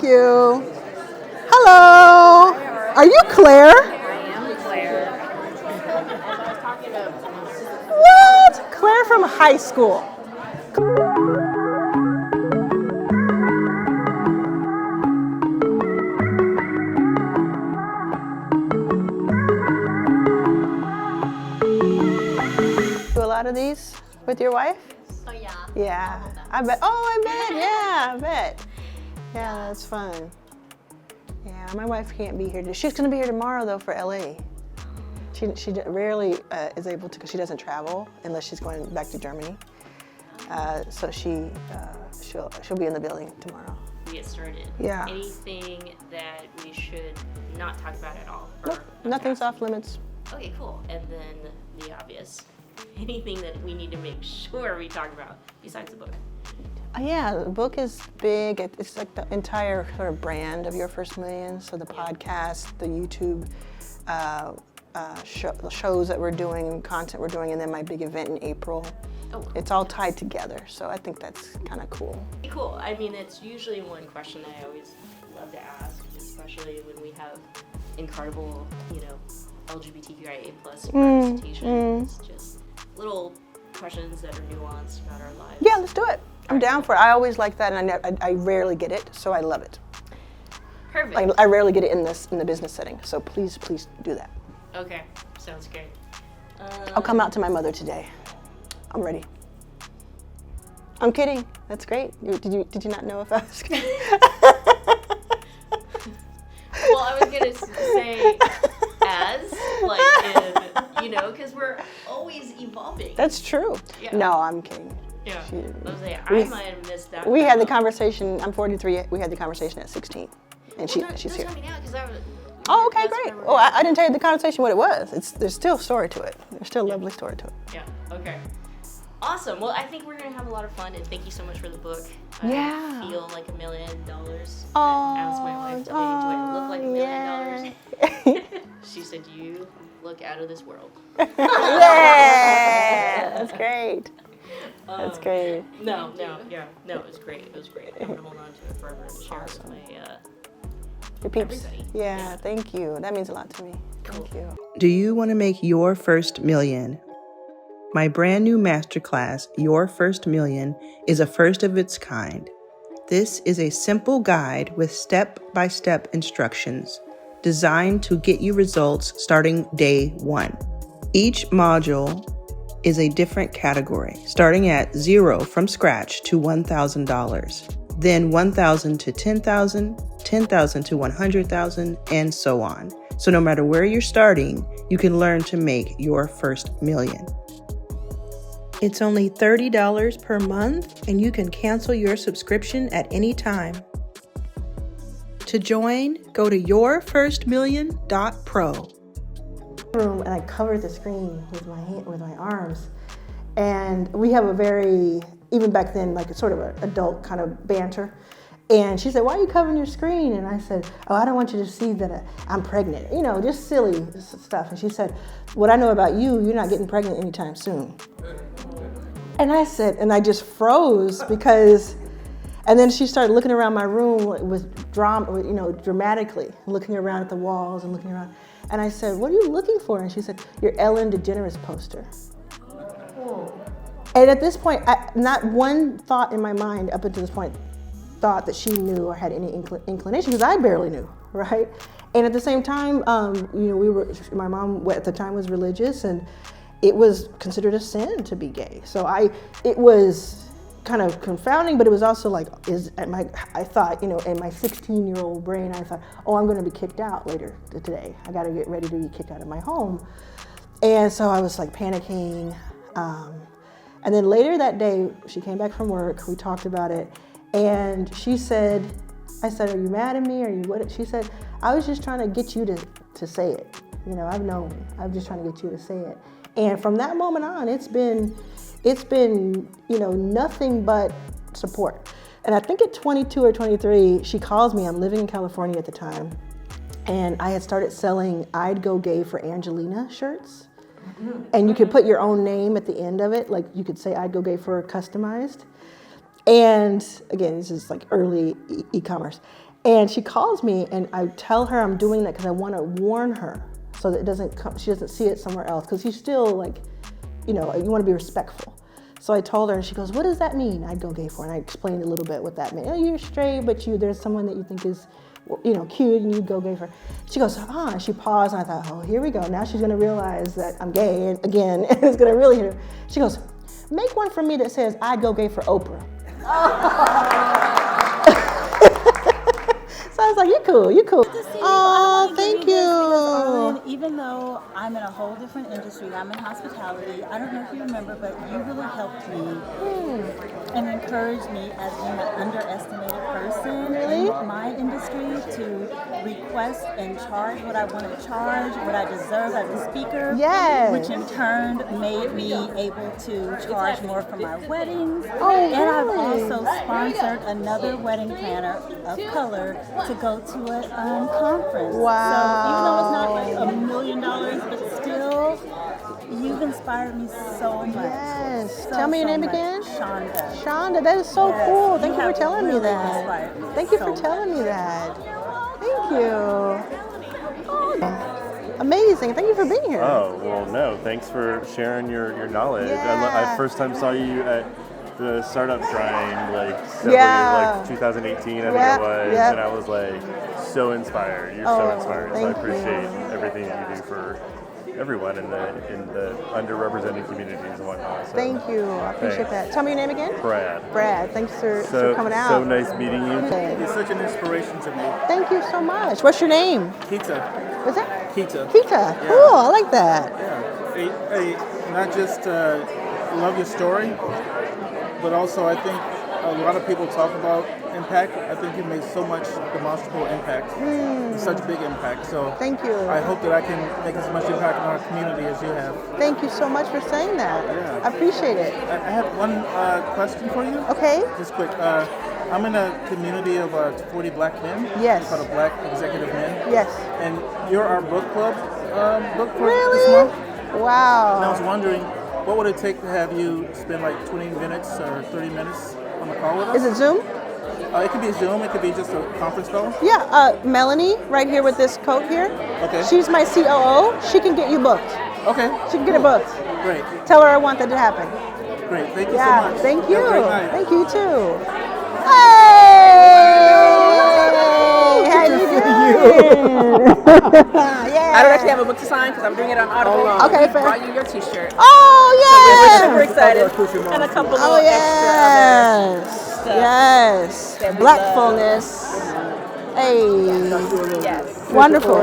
you. Hello. Are you Claire? I am Claire. What? Claire from high school. Do a lot of these with your wife? Oh yeah. Yeah. I bet. Oh, I bet. Yeah, I bet. Yeah, that's fun. Yeah, my wife can't be here. She's going to be here tomorrow, though, for LA. She rarely is able to, because she doesn't travel unless she's going back to Germany. So she'll be in the building tomorrow. We get started. Yeah. Anything that we should not talk about at all? Nope, nothing's off limits. Okay, cool. And then the obvious. Anything that we need to make sure we talk about besides the book? Yeah, the book is big. It's like the entire sort of brand of Your First Million. So the podcast, the YouTube shows that we're doing, content we're doing, and then my big event in April. Oh. It's all tied together, so I think that's kind of cool. Cool. I mean, it's usually one question that I always love to ask, especially when we have incredible, LGBTQIA+ representation. It's just little questions that are nuanced about our lives. Yeah, let's do it. I'm down for it. I always like that, and I rarely get it, so I love it. Perfect. I rarely get it in the business setting, so please do that. Okay, sounds great. I'll come out to my mother today. I'm ready. I'm kidding. That's great. Did you not know if I was? Well, I was gonna say because we're always evolving. That's true. Yeah. No, I'm kidding. Yeah. I might have missed that. We had the conversation. I'm 43. We had the conversation at 16, and she's here. Tell me now, because Oh, okay, great. Oh, I didn't tell you the conversation what it was. There's still a story to it. There's still a lovely story to it. Yeah. Okay. Awesome. Well, I think we're gonna have a lot of fun, and thank you so much for the book. Yeah. I feel like $1 million. Oh. I asked my wife today, do I look like $1 million? She said, you look out of this world. Yeah. That's great. That's great. No, it was great. It was great. I'm gonna hold on to it forever and share it with my your peeps. everybody. Yeah, thank you. That means a lot to me. Cool. Thank you. Do you want to make your first million? My brand new masterclass, Your First Million, is a first of its kind. This is a simple guide with step-by-step instructions designed to get you results starting day one. Each module is a different category, starting at 0 from scratch to $1,000, then $1,000 to $10,000, $10,000 to $100,000, and so on. So no matter where you're starting, you can learn to make your first million. It's only $30 per month, and you can cancel your subscription at any time. To join, go to yourfirstmillion.pro. And I covered the screen with my arms, and we have a very, even back then, like a sort of an adult kind of banter. And she said, "Why are you covering your screen?" And I said, "Oh, I don't want you to see that I'm pregnant." Just silly stuff. And she said, "What I know about you, you're not getting pregnant anytime soon." And I said, and I just froze because, and then she started looking around my room with dramatically, looking around at the walls and looking around. And I said, "What are you looking for?" And she said, "Your Ellen DeGeneres poster." And at this point, not one thought in my mind up until this point thought that she knew or had any inclination, because I barely knew, right? And at the same time, my mom at the time was religious, and it was considered a sin to be gay. So it was kind of confounding, but it was also like, I thought, in my 16-year-old brain, I thought, oh, I'm going to be kicked out later today. I got to get ready to be kicked out of my home. And so I was like panicking. And then later that day, she came back from work, we talked about it, and I said, "Are you mad at me? Are you what?" She said, "I was just trying to get you to say it. I've known. I'm just trying to get you to say it." And from that moment on, it's been nothing but support. And I think at 22 or 23, she calls me. I'm living in California at the time, and I had started selling "I'd Go Gay for Angelina" shirts. And you could put your own name at the end of it, like you could say "I'd Go Gay for" customized. And again, this is like early e-commerce. And she calls me, and I tell her I'm doing that because I want to warn her so that it doesn't come, she doesn't see it somewhere else. Because she's still like, you know, you want to be respectful. So I told her, and she goes, "What does that mean? I'd go gay for." And I explained a little bit what that meant. Oh, you're straight, but there's someone that you think is, you know, cute, and you go gay for. She goes, and she paused, and I thought, oh, here we go. Now she's gonna realize that I'm gay and again, and it's gonna really hit her. She goes, "Make one for me that says I'd go gay for Oprah." So I was like, "You cool, you cool." Oh, thank you. Arlan, even though I'm in a whole different industry, I'm in hospitality. I don't know if you remember, but you really helped me and encouraged me as being an underestimated person in my industry to request and charge what I want to charge, what I deserve as a speaker. Yes. Which in turn made me able to charge more for my weddings. Oh, and I've really? also sponsored another wedding planner of color to go to a conference. Wow. So even though it's not like $1 million, but still, you've inspired me so much. Yes. So, Tell me your so name much. again. Shonda. Shonda, that is so Yes, cool. Thank you for have telling me really that. inspired me Thank you so for much. telling me that. Thank you. Oh, amazing. Thank you for being here. Oh, well, no. Thanks for sharing your knowledge. Yeah. I first time saw you at the startup shrine, like, Yeah. 2018, I Yeah, think it was, yeah. and I was, like, so inspired. You're Oh, so inspired. So I thank appreciate you. everything that you do for everyone in the underrepresented communities and whatnot. So, Thank you. I appreciate thanks. that. Tell me your name again. Brad. Brad. Thanks for coming out. So nice meeting you. He's such an inspiration to me. Thank you so much. What's your name? Kita. What's that? Kita. Kita. Cool. I like that. Yeah. Not just love your story, but also I think a lot of people talk about impact. I think you made so much demonstrable impact, such big impact. So Thank you. I hope that I can make as much impact in our community as you have. Thank you so much for saying that. Yeah. I appreciate it. I have one question for you. Okay. Just quick. I'm in a community of 40 black men. Yes. It's called a Black Executive Men. Yes. And you're our book club book for Really? this month. Wow. And I was wondering, what would it take to have you spend like 20 minutes or 30 minutes on the call with us? Is it Zoom? It could be Zoom. It could be just a conference call. Yeah, Melanie, right here with this coat here. Okay. She's my COO. She can get you booked. Okay. She can get it booked. Great. Tell her I want that to happen. Great. Thank you so Yeah, much. thank you. Have a great night. Thank you too. Hey! How you doing? Yeah. I don't actually have a book to sign because I'm doing it on Audible. Okay, fair. Brought you your T-shirt. Oh, We're super yeah. excited. And a couple Oh, of yes. extra Yes. that we Blackfulness. Hey. others. Yes. Wonderful.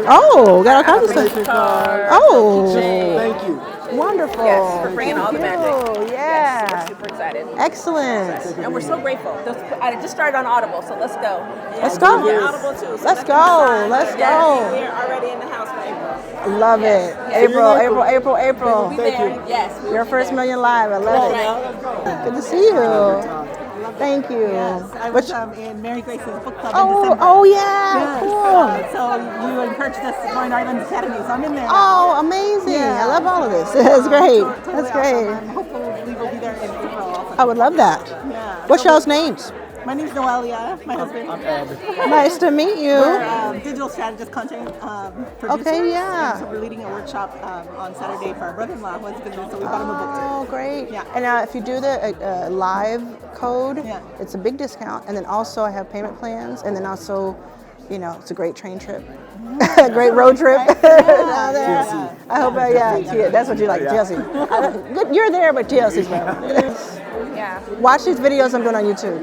Oh, got all kinds of stuff. Card, Oh. Thank you. Wonderful. Yes, for bringing all the Thank magic. you. Yes, Yeah. we're super excited. Excellent. And we're so grateful. I just started on Audible, so let's go. Let's go. Yeah, Audible too. So Let's get go. the sign. Let's Yes, go. We're already in the house for April. Love it. April. We there. Yes. we'll Your be first there. million live. I love it. Right. Good to see you. Thank you. I was in Mary Grace's book club in Oh, December. oh yeah. Cool. So you encouraged us to join Arlan's Academy, so I'm in there. Oh, amazing. I love all of this. That's great. That's great. Hopefully we'll be there in April also. I would love that. Yeah. What's y'all's names? My name's Noelia, my husband. I'm Ed. Nice to meet you. We're digital strategist content producers. Okay, yeah. And so we're leading a workshop on Saturday for our brother-in-law who has business, so we bought him a book too. Oh, great. Yeah. And if you do the live code, Yeah. it's a big discount. And then also I have payment plans. And then also, you know, it's a great train trip. Great road trip down there. I hope, that's what you like, TLC. You're there, but TLC's better. Yeah. Watch these videos I'm doing on YouTube.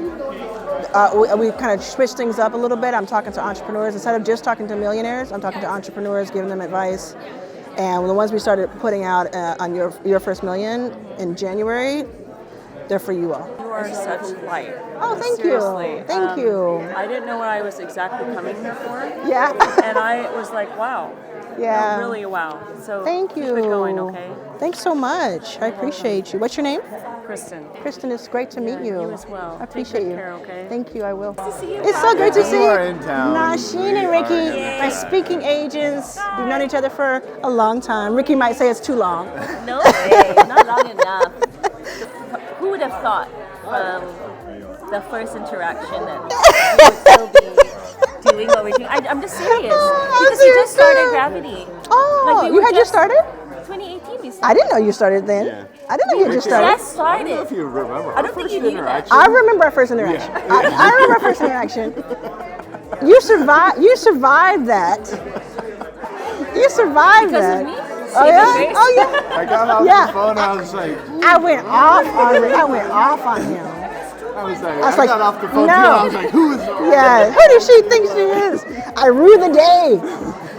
We kind of switch things up a little bit. I'm talking to entrepreneurs. Instead of just talking to millionaires, I'm talking to entrepreneurs, giving them advice. And the ones we started putting out on your first million in January, they're for you all. You are such light. Oh, thank Seriously. you. Thank you. I didn't know what I was exactly coming here for. Yeah. And I was like, wow. Yeah. No, really, wow. So Thank you. keep it going, okay? Thanks so much. I appreciate you. What's your name? Kristen. Kristen, it's great to meet you. you as well. I Take appreciate good you. care, okay? Thank you, I will. It's so great to see you. are in town. Nasheen and Ricky, my speaking agents. We've known each other for a long time. Ricky might say it's too long. No way, not long enough. Who would have thought from the first interaction that you would still be doing what we're doing. I'm just serious. Because we just started Gravity. Oh, Like, we you were had just started? 2018 we started. I didn't know you started then. Yeah. I didn't know you had just started. Just I don't know started. if you remember. I don't think you knew that. I remember our first interaction. I remember our first interaction. You survived that. You survived Because that. of me? Oh yeah. Grace? Oh yeah. I got off Yeah. the phone and I was like, I went off on him. I got off the phone no. too. I was like, who is? Yeah. Who does she think she is? I rue the day.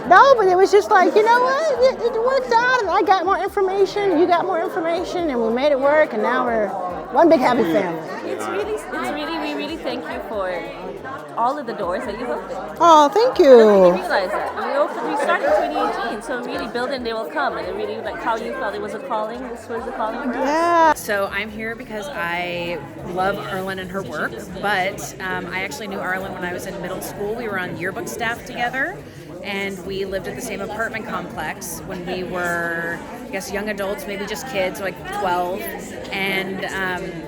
No, but it was just like, you know what? It worked out, and I got more information. You got more information, and we made it work. And now we're one big happy family. We really thank you for all of the doors that you've opened. Oh, thank I you. didn't realize that. We started in 2018, so really building they will come, and it really like how you felt it was a calling. This was a calling for us. Yeah. So I'm here because I love Arlan and her work, but I actually knew Arlan when I was in middle school. We were on yearbook staff together, and we lived at the same apartment complex when we were, I guess, young adults, maybe just kids, like 12. And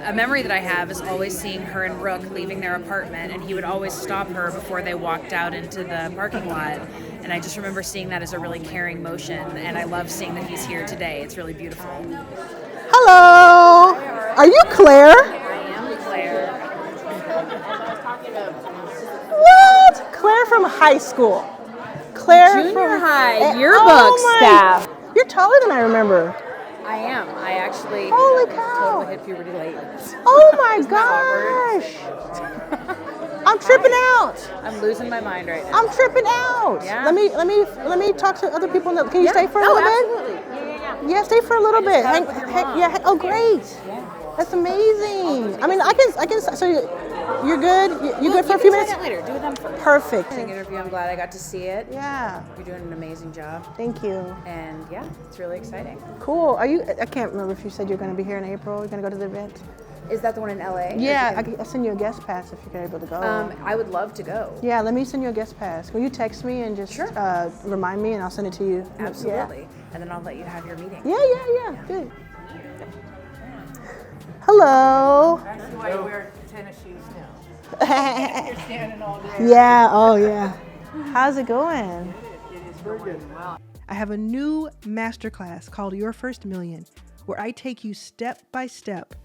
a memory that I have is always seeing her and Rook leaving their apartment, and he would always stop her before they walked out into the parking lot. And I just remember seeing that as a really caring motion, and I love seeing that he's here today. It's really beautiful. Hello. Are you Claire? I am Claire. What? Claire from high school. Claire Junior from high yearbook staff. You're taller than I remember. I am. I actually Holy cow. totally hit puberty late. Oh my gosh. I'm tripping out. I'm losing my mind right now. I'm tripping out. Yeah. Let me talk to other people. Can you stay for a little bit? Absolutely. Yeah, stay for a little bit. caught up with your mom. Oh, great. That's amazing. I mean, I can. So you're good. You good for a few minutes? That later. Do them first. Perfect. Interview. I'm glad I got to see it. Yeah. You're doing an amazing job, Thank you. and yeah, it's really exciting. Cool. Are you? I can't remember if you said you're going to be here in April. You're going to go to the event. Is that the one in LA? Yeah, I'll send you a guest pass if you're able to go. I would love to go. Yeah, let me send you a guest pass. Will you text me and just remind me, and I'll send it to you? Absolutely. And then I'll let you have your meeting. Yeah. Good. Hello. That's why you wear tennis shoes now. You're standing all day. Yeah. Oh, yeah. How's it going? It is going well. I have a new masterclass called Your First Million, where I take you step by step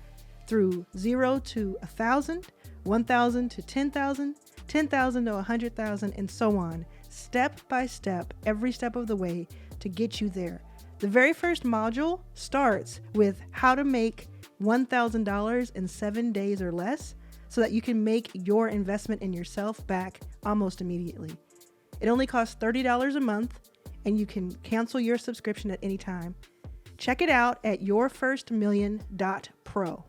through 0 to 1,000, 1,000 to 10,000, 10,000 to 100,000, and so on, step by step, every step of the way to get you there. The very first module starts with how to make $1,000 in 7 days or less so that you can make your investment in yourself back almost immediately. It only costs $30 a month, and you can cancel your subscription at any time. Check it out at yourfirstmillion.pro.